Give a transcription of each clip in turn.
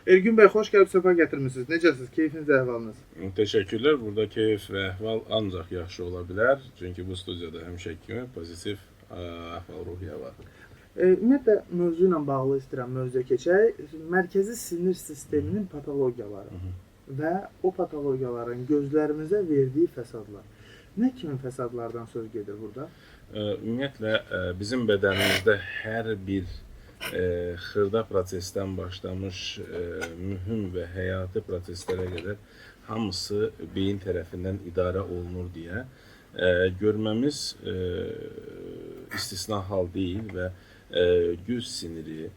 Ergün bəy, xoş gəlib, səfa gətirmisiniz. Necəsiz? Keyfiniz, əhvalınız? Teşekkürler. Burada keyif və əhval ancaq yaxşı ola bilər. Çünki bu studiyada həmişə kimi pozitiv əhval-ruhiyyə var. Ümumiyyətlə, mövzu ilə bağlı istəyirəm mövzuya keçək. Mərkəzi sinir sisteminin patologiyaları və o patologiyaların gözlərimizə verdiyi fəsadlar. Nə kimi fəsadlardan söz gedir burada? Ümumiyyətlə, bizim bədənimizdə hər bir xırda prosesdən başlamış mühüm və həyati proseslərə qədər hamısı beyin tərəfindən idarə olunur deyə görməmiz istisna hal deyil və göz siniri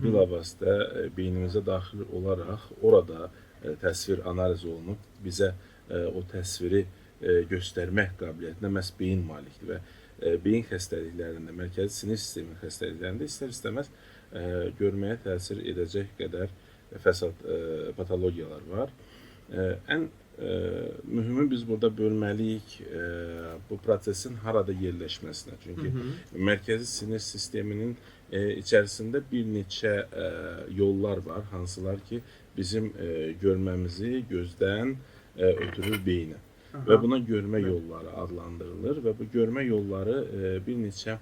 bilavasitə beynimizə daxil olaraq orada təsvir analiz olunub bizə o təsviri göstərmək qabiliyyətinə məhz beyin malikdir və beyin xəstəliklərində, mərkəzi sinir sistemi xəstəliklərində istər-istəməz görməyə təsir edəcək qədər fəsad patologiyalar var. Ən mühümü biz burada bölməliyik bu prosesin harada yerləşməsinə. Çünki mərkəzi sinir sisteminin içərisində bir neçə yollar var, hansılar ki bizim görməmizi gözdən ötürür beyinə. Və buna görmə yolları adlandırılır və bu görmə yolları bir neçə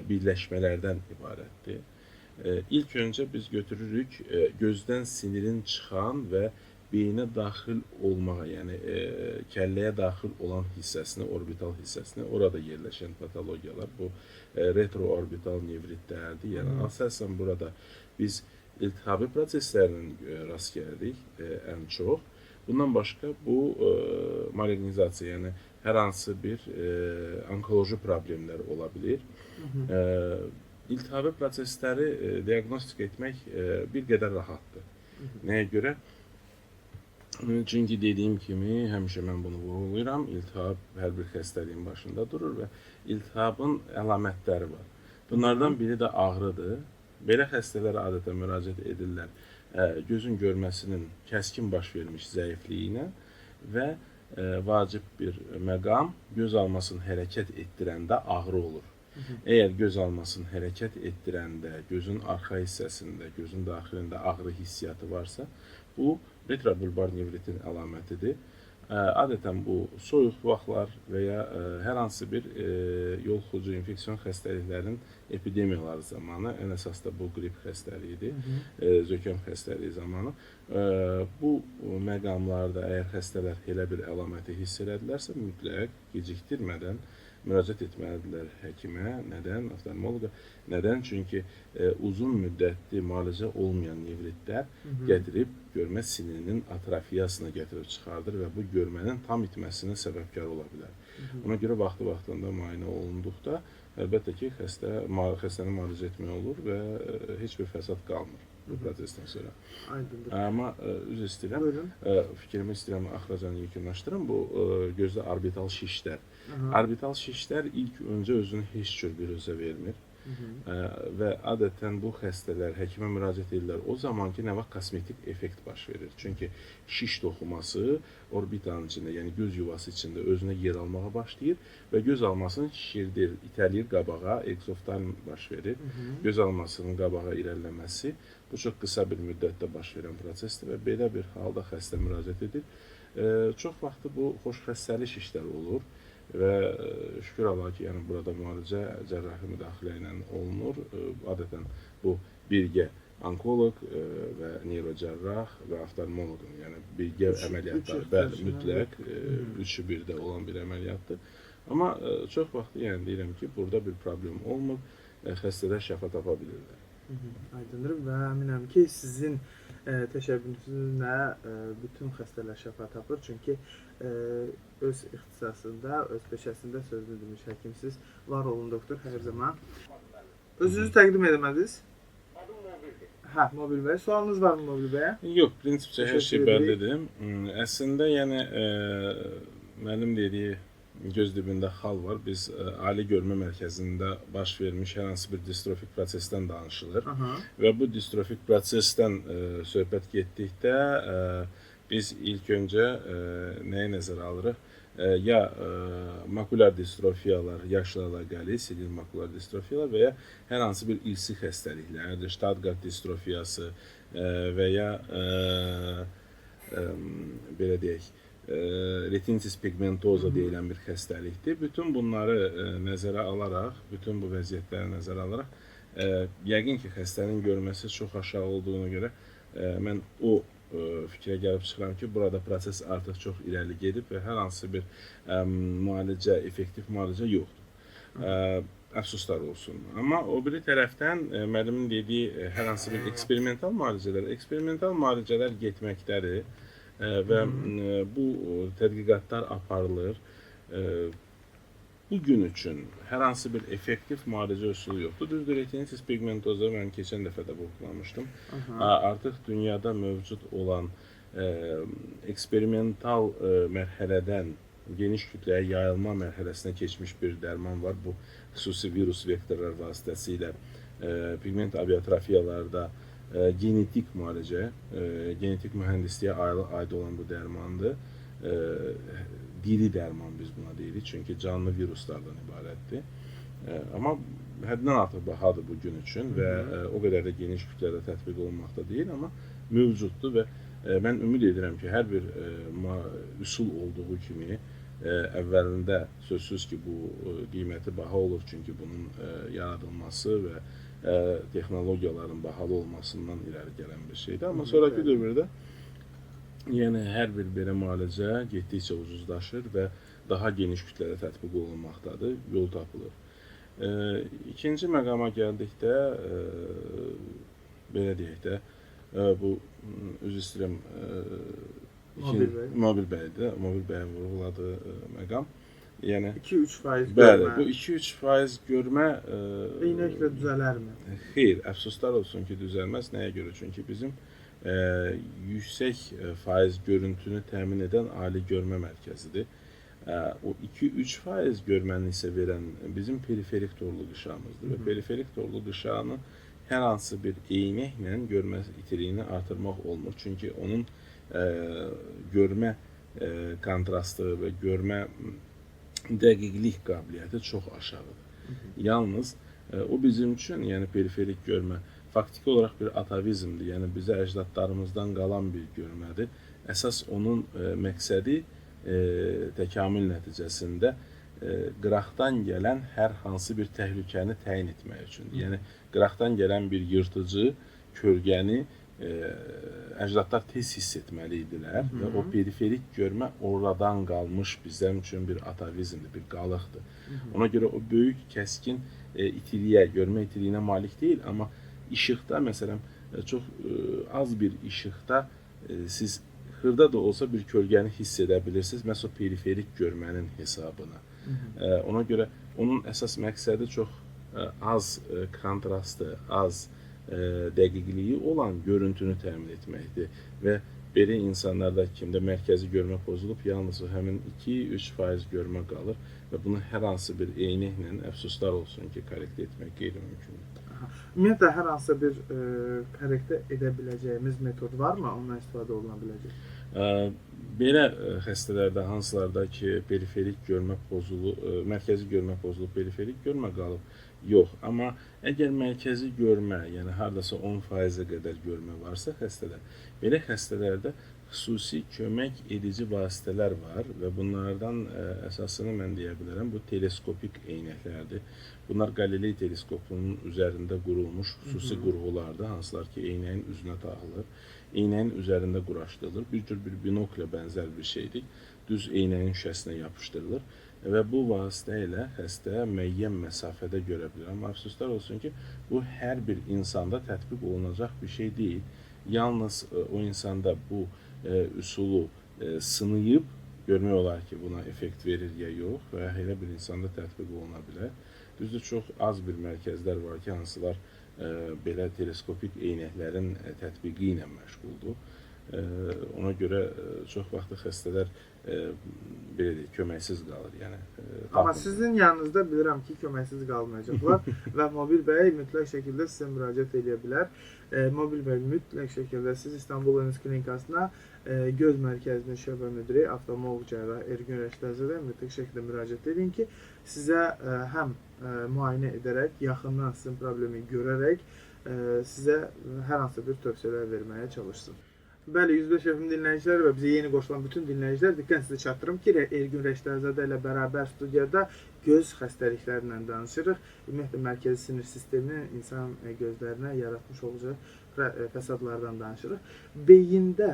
birləşmələrdən ibarətdir. İlk öncə biz götürürük gözdən sinirin çıxan və beyinə daxil olmağa, yəni kəlləyə daxil olan hissəsini, orbital hissəsini, orada yerləşən patologiyalar, bu retroorbital nevritlərdir. Yəni əsasən burada biz iltihabi proseslərinin rast gəlirik ən çox. Bundan başqa bu malignizasiya, yəni hər hansı bir onkoloji problemlər ola bilir. İltihabi prosesləri diaqnostik etmək bir qədər rahatdır. Nəyə görə? Çünki dediyim kimi, həmişə mən bunu vurğulayıram, iltihab hər bir xəstəliyin başında durur və iltihabın əlamətləri var. Bunlardan biri də ağrıdır. Belə xəstələrə adətən müraciət edirlər gözün görməsinin kəskin baş vermiş zəifliyinə və vacib bir məqam göz almasını hərəkət etdirəndə ağrı olur. Əgər göz almasını hərəkət etdirəndə gözün arxa hissəsində, gözün daxilində ağrı hissiyatı varsa, bu retrobulbar nevritin əlamətidir. Adətən bu soyuq vaxtlar və ya hər hansı bir yoluxucu infeksion xəstəliklərin epidemiyaları zamanı, ən əsas da bu qrip xəstəliyidir, zökəm xəstəliyi zamanı. Bu məqamlarda əgər xəstələr elə bir əlaməti hiss elədilərsə, mütləq gecikdirmədən müraciət etməlidirlər həkimə. Nədən? Oftalmoloqa. Nədən? Çünki uzun müddətli müalicə olmayan nevritlər gətirib görmə sinirinin atrofiyasına gətirib çıxardır və bu görmənin tam itməsinə səbəbkar ola bilər. Ona görə vaxtında müayinə olunduqda əlbəttə ki, xəstəni müalicə etmək olur və heç bir fəsad qalmır bu prosesdən sonra. Amma üzr istəyirəm, fikrimi istəyirəm axıracan yekunlaşdırım. Bu gözdə orbital şişlər. Orbital şişlər ilk öncə özünü heç cür biruzə vermir və adətən bu xəstələr həkimə müraciət edirlər o zaman ki, nə vaxt kosmetik effekt baş verir. Çünki şiş toxuması orbitanın içində, yəni göz yuvası içində özünə yer almağa başlayır və göz almasını şişirdir, itələyir qabağa, eksoftalm baş verir. Göz almasının qabağa irəliləməsi bu çox qısa bir müddətdə baş verən prosesdir və belə bir halda xəstə müraciət edir. Çox vaxtı bu xoşxəssəli şişlər olur və şükür Allah ki, yəni burada müalicə cərrahi müdaxilə ilə olunur. Adətən bu birgə onkoloq və neyrocərrah və oftalmoloqun, yəni birgə əməliyyatlar, bəli, mütləq üçü birdə olan bir əməliyyatdır. Amma çox vaxtı yəni deyirəm ki, burada bir problem olmur, xəstələr şəfa tapa bilirlər. Aydındır və əminəm ki, sizin təşəbbüsünüzlə bütün xəstələr şəfa tapır. Çünki öz ixtisasında, öz peşəsində sözünü demiş həkimsiz. Var olun doktor, hər zaman. Özünüzü təqdim edəmədiniz? Adım Mobildir. Hə, Mobil bəy. Sualınız var mı Mobil bəyə? Yox, prinsipcə hər şey bəllidir. Əslində, yəni mənim dediyi göz dibində xal var. Biz ali görmə mərkəzində baş vermiş hər hansı bir distrofik prosesdən danışılır. Və bu distrofik prosesdən söhbət getdikdə biz ilk öncə nəyə nəzərə alırıq? Ya makulyar distrofiyalar, yaşla əlaqəli senil makulyar distrofiyalar və ya hər hansı bir irsi xəstəliklər, Stargardt distrofiyası, və ya belə deyək, retinitis pigmentoza deyilən bir xəstəlikdir. Bütün bunları nəzərə alaraq, bütün bu vəziyyətləri nəzərə alaraq, yəqin ki, xəstənin görməsi çox aşağı olduğuna görə mən o fikrə gəlib çıxıram ki, burada proses artıq çox irəli gedib və hər hansı bir müalicə, effektiv müalicə yoxdur. Əfsuslar olsun. Amma o biri tərəfdən müəllimin dediyi hər hansı bir eksperimental müalicələr getməkdədir və bu tədqiqatlar aparılır. Bu gün üçün hər hansı bir effektiv müalicə üsulu yoxdur. Düzdür, retinitis pigmentoza mən keçən dəfə də vurğulamışdım. Artıq dünyada mövcud olan eksperimental mərhələdən geniş kütləyə yayılma mərhələsinə keçmiş bir dərman var. Bu xüsusi virus vektorlar vasitəsilə pigment abiatrofiyalarda genetik müalicə, genetik mühəndisliyə aid olan bu dərmandır. Diri dərman biz buna deyirik, çünki canlı viruslardan ibarətdir. Amma həddindən artıq bahadır bu gün üçün və o qədər də geniş kütlədə tətbiq olunmaqda deyil, amma mövcuddur və mən ümid edirəm ki, hər bir üsul olduğu kimi əvvəlində sözsüz ki, bu qiyməti baha olur, çünki bunun yaradılması və texnologiyaların bahalı olmasından irəli gələn bir şeydir. Amma sonraki dövrdə yəni hər bir belə müalicə getdikcə ucuzlaşır və daha geniş kütlədə tətbiq olunmaqdadır, yol tapılır. İkinci məqama gəldikdə, belə deyək də, bu, üzr istəyirəm, Mobil bəyin vurğuladığı məqam. Yəni 2-3% bəli, görmə. bu 2-3% görmə Eynəklə düzələrmi? xeyr, əfsuslar olsun ki, düzəlməz. Nəyə görə? Çünki bizim yüksək faiz görüntünü təmin edən ali görmə mərkəzidir. O 2-3% görməni isə verən bizim periferik torlu qışağımızdır və periferik torlu qışağını hər hansı bir eynəklə görmə itiliyini artırmaq olmur. Çünki onun görmə kontrastı və görmə dəqiqlik qabiliyyəti çox aşağıdır. Yalnız o bizim üçün, yəni periferik görmə, faktiki olaraq bir atavizmdir, yəni bizə əcdadlarımızdan qalan bir görmədir. Əsas onun məqsədi təkamül nəticəsində qıraqdan gələn hər hansı bir təhlükəni təyin etmək üçündür. Yəni qıraqdan gələn bir yırtıcı kölgəni əcdadlar tez hiss etməli idilər və o periferik görmə oradan qalmış bizlər üçün bir atavizmdir, bir qalıqdır. Ona görə o böyük, kəskin itiliyə, görmə itiliyinə malik deyil, amma işıqda, məsələn, çox az bir işıqda siz xırda da olsa bir kölgəni hiss edə bilirsiniz, məhz o periferik görmənin hesabına. Ona görə onun əsas məqsədi çox az kontrastı, az dəqiqliyi olan görüntünü təmin etməkdir və belə insanlarda kimdə mərkəzi görmə pozulub, yalnız həmin 2-3% görmə qalır və bunu hər hansı bir eynəklə, əfsuslar olsun ki, korrektə etmək qeyri-mümkündür. Ümumiyyətlə, hər hansı bir korrektə edə biləcəyimiz metod varmı? Ondan istifadə oluna biləcək? Belə xəstələrdə hansılarda ki, periferik görmə pozulu, mərkəzi görmə pozulub, periferik görmə qalıb, yox. Amma əgər mərkəzi görmə, yəni haradasa 10%-ə qədər görmə varsa xəstələr, belə xəstələrdə xüsusi kömək edici vasitələr var və bunlardan əsasını mən deyə bilərəm, bu teleskopik eynəklərdir. Bunlar Qaliley teleskopunun üzərində qurulmuş xüsusi qurğulardır, hansılar ki, eynəyin üzünə taxılır, eynəyin üzərində quraşdırılır, bir cür bir binoklə bənzər bir şeydir, düz eynəyin şüşəsinə yapışdırılır və bu vasitə ilə xəstə müəyyən məsafədə görə bilir. Amma əfsuslar olsun ki, bu hər bir insanda tətbiq olunacaq bir şey deyil. Yalnız o insanda bu üsulu sınayıb görmək olar ki, buna effekt verir ya yox və elə bir insanda tətbiq oluna bilər. Düzdür, çox az bir mərkəzlər var ki, hansılar belə teleskopik eynəklərin tətbiqi ilə məşğuldur. Ona görə çox vaxt xəstələr belə deyək, köməksiz qalır. Yəni amma sizin yanınızda bilirəm ki, köməksiz qalmayacaqlar və Mobil bəy mütləq şəkildə sizə müraciət edə bilər. Mobil bəy mütləq şəkildə siz İstanbul Oyunuz Klinikasına göz mərkəzinin şöbə müdiri oftalmoloq cərrah Ergün Rəşidəzədə mütləq şəkildə müraciət edin ki, sizə həm müayinə edərək, yaxından sizin problemi görərək sizə hər hansı bir tövsiyələr verməyə çalışsın. Bəli, 105 FM dinləyicilər və bizə yeni qoşulan bütün dinləyicilər, diqqətinizi çatdırım ki, Ergün Rəşdəzadə ilə bərabər studiyada göz xəstəliklərindən danışırıq. Ümumiyyətlə, mərkəzi sinir sisteminin insan gözlərinə yaratmış olacağı fəsadlardan danışırıq. Beyində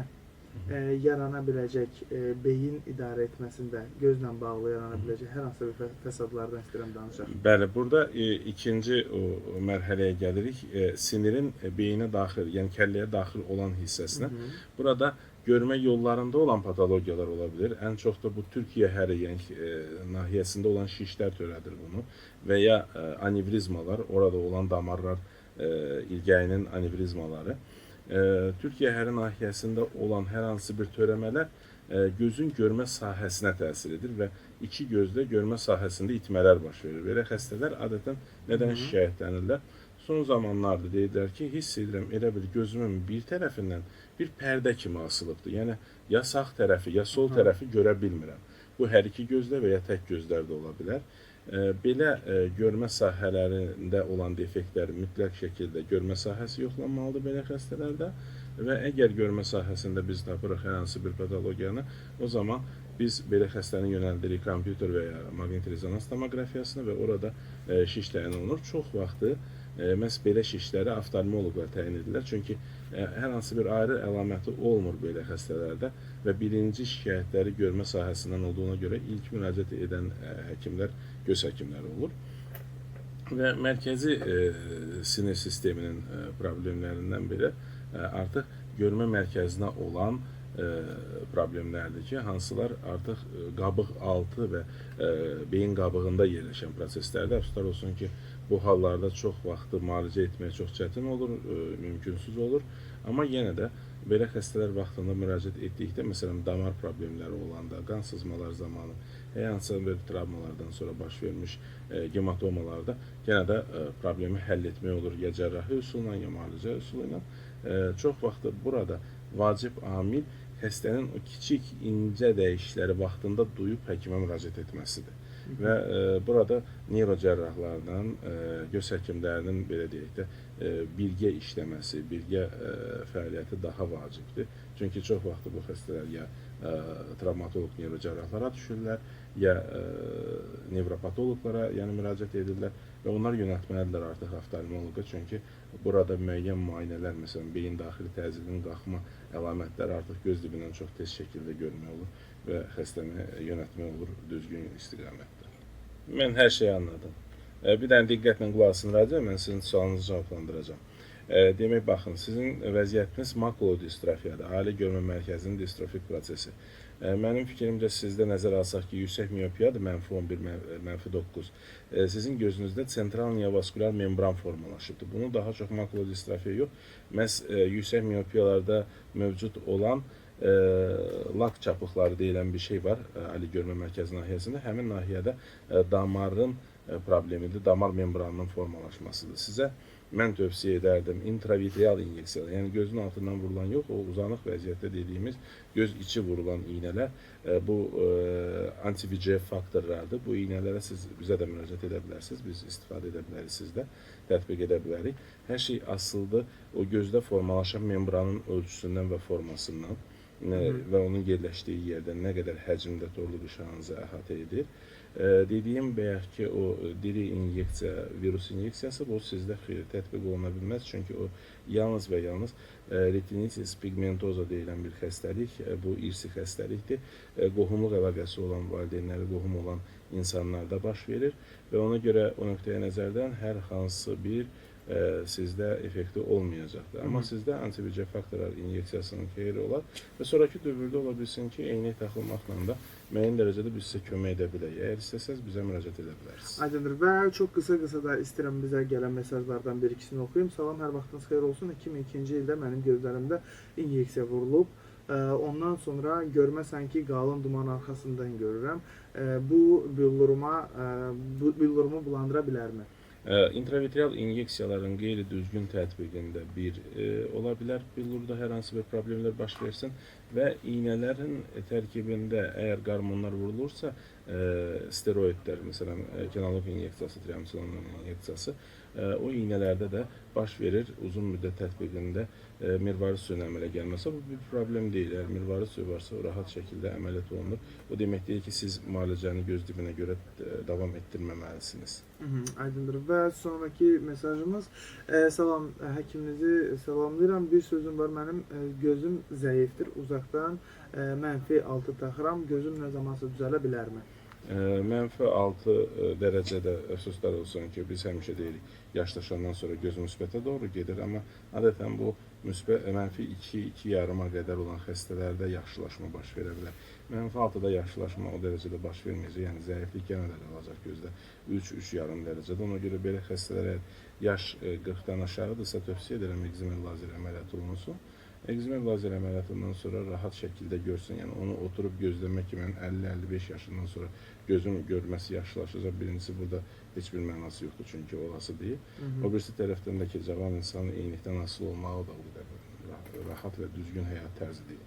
yarana biləcək, beyin idarə etməsində gözlə bağlı yarana biləcək hər hansı bir fəsadlardan istəyirəm danışaq. Bəli, burada ikinci mərhələyə gəlirik. Sinirin beyinə daxil, yəni kəlləyə daxil olan hissəsinə. Burada görmə yollarında olan patologiyalar ola bilər. Ən çox da bu Türkiyə həriyənk nahiyəsində olan şişlər törədir bunu və ya anevrizmalar, orada olan damarlar ilgəyinin anevrizmaları. Türkiyə həri nahiyəsində olan hər hansı bir törəmələr gözün görmə sahəsinə təsir edir və iki gözdə görmə sahəsində itmələr baş verir. Belə xəstələr adətən nədən şikayətlənirlər? Son zamanlarda deyirlər ki, hiss edirəm elə bir gözümün bir tərəfindən bir pərdə kimi asılıbdır. Yəni ya sağ tərəfi, ya sol tərəfi görə bilmirəm. Bu hər iki gözdə və ya tək gözlərdə ola bilər. Belə görmə sahələrində olan defektlər mütləq şəkildə görmə sahəsi yoxlanmalıdır belə xəstələrdə və əgər görmə sahəsində biz tapırıq hər hansı bir patologiyanı, o zaman biz belə xəstəni yönəldirik kompüter və ya maqnit rezonans tomoqrafiyasına və orada şiş təyin olunur. Çox vaxtı məhz belə şişləri oftalmoloqlar təyin edirlər. Çünki hər hansı bir ayrı əlaməti olmur belə xəstələrdə və birinci şikayətləri görmə sahəsindən olduğuna görə ilk müraciət edən həkimlər göz həkimləri olur. Və mərkəzi sinir sisteminin problemlərindən biri artıq görmə mərkəzinə olan problemlərdir ki, hansılar artıq qabıq altı və beyin qabığında yerləşən proseslərdir. Əfsuslar olsun ki, bu hallarda çox vaxtı müalicə etmək çox çətin olur, mümkünsüz olur. Amma yenə də belə xəstələr vaxtında müraciət etdikdə, məsələn, damar problemləri olanda, qan sızmalar zamanı, hər hansı bir travmalardan sonra baş vermiş gematomalarda yenə də problemi həll etmək olur ya cərrahi üsulla, ya müalicə üsulu ilə. Çox vaxtı burada vacib amil xəstənin o kiçik, incə dəyişiklikləri vaxtında duyub həkimə müraciət etməsidir. Və burada neyrocərrahlardan, göz həkimlərinin belə deyək də, birgə işləməsi, birgə fəaliyyəti daha vacibdir. Çünki çox vaxtı bu xəstələr ya travmatoloq neyrocərrahlara düşürlər, ya nevropatoloqlara müraciət edirlər və onlar yönəltməlidirlər artıq oftalmoloqa. Çünki burada müəyyən müayinələr, məsələn, beyin daxili təzyiqin qalxma əlamətləri artıq göz dibindən çox tez şəkildə görmək olur və xəstəni yönəltmək olur düzgün istiqamətdə. Mən hər şeyi anladım. Bir dənə diqqətlə qulaq asın radio, mən sizin sualınızı cavablandıracağam. Demək, baxın, sizin vəziyyətiniz makulodistrofiyadır, ali görmə mərkəzinin distrofik prosesi. Mənim fikrimcə sizdə nəzər alsaq ki, yüksək miyopiyadır, -11, -9. Sizin gözünüzdə sentral neovaskular membran formalaşıbdır. Bunu daha çox makulodistrofiya yox, məhz yüksək miyopiyalarda mövcud olan lak çapıqları deyilən bir şey var ali görmə mərkəzi nahiyəsində. Həmin nahiyədə damarın problemidir, damar membranının formalaşmasıdır. Sizə mən tövsiyə edərdim intravitreal inyeksiyalar, yəni gözün altından vurulan yox, o uzanıq vəziyyətdə dediyimiz göz içi vurulan iynələr, bu anti-VEGF faktorlardır. Bu iynələrə siz bizə də müraciət edə bilərsiniz, biz istifadə edə bilərik, sizdə tətbiq edə bilərik. Hər şey asıldır o gözdə formalaşan membranın ölçüsündən və formasından və onun yerləşdiyi yerdən nə qədər həcmdə torluq işığınızı əhatə edir. Dediyim bayaq ki, o diri inyeksiya, virus inyeksiyası bu sizdə tətbiq oluna bilməz. Çünki o yalnız və yalnız retinitis pigmentosa deyilən bir xəstəlik, bu irsi xəstəlikdir. Qohumluq əlaqəsi olan valideynləri, qohum olan insanlarda baş verir və ona görə o nöqtəyə nəzərdən hər hansı bir sizdə effekti olmayacaqdır. Amma sizdə anti-VEGF faktorlar inyeksiyasının xeyri olar və sonraki dövrdə ola bilsin ki, eynək taxılmaqla da müəyyən dərəcədə biz sizə kömək edə bilək. Əgər istəsəz bizə müraciət edə bilərsiniz. Aydındır və çox qısa da istəyirəm bizə gələn mesajlardan bir ikisini oxuyum. Salam, hər vaxtınız xeyir olsun. 2002-ci ildə mənim gözlərimdə inyeksiya vurulub. Ondan sonra görmə sanki qalın duman arxasından görürəm. Bu bildurumu bulandıra bilərmi? İntravitreal inyeksiyaların qeyri-düzgün tətbiqində bir ola bilər, billurda hər hansı bir problemlər baş versin və iynələrin tərkibində əgər qarmonlar vurulursa, steroidlər, məsələn, kenalog inyeksiyası, triamcinolon inyeksiyası, O iğnələrdə də baş verir uzun müddət tətbiqində mirvari suyun əmələ gəlməsə bu bir problem deyil. Əgər mirvari suyu varsa o rahat şəkildə əməliyyat olunur. O demək deyil ki, siz müalicəni göz dibinə görə davam etdirməməlisiniz. Aydındır. Və sonraki mesajımız salam həkiminizi salamlayıram. Bir sözüm var mənim gözüm zəifdir. Uzaqdan -6 taxıram. Gözüm nə zamansa düzələ bilərmi? -6 dərəcədə əfsuslar olsun ki, biz həmişə deyirik, yaşlaşandan sonra göz müsbətə doğru gedir, amma adətən bu -2-2,5-a qədər olan xəstələrdə yaxşılaşma baş verə bilər. -6-da yaxşılaşma o dərəcədə baş verməyəcək, yəni zəiflik yenə də qalacaq gözdə 3-3,5 dərəcədə. Ona görə belə xəstələr əgər yaş 40-dan aşağıdırsa tövsiyə edirəm ekzimer lazer əməliyyatı olunsun. Ekzimer lazer əməliyyatından sonra rahat şəkildə görsün. Yəni onu oturub gözləmək ki, mən 50-55 yaşından sonra gözüm görməsi yaxşılaşacaq. Birincisi burada heç bir mənası yoxdur, çünki olası deyil. O birisi tərəfdən də ki, cavan insanın eynilikdən asılı olmağı da o qədər rahat və düzgün həyat tərzi deyil.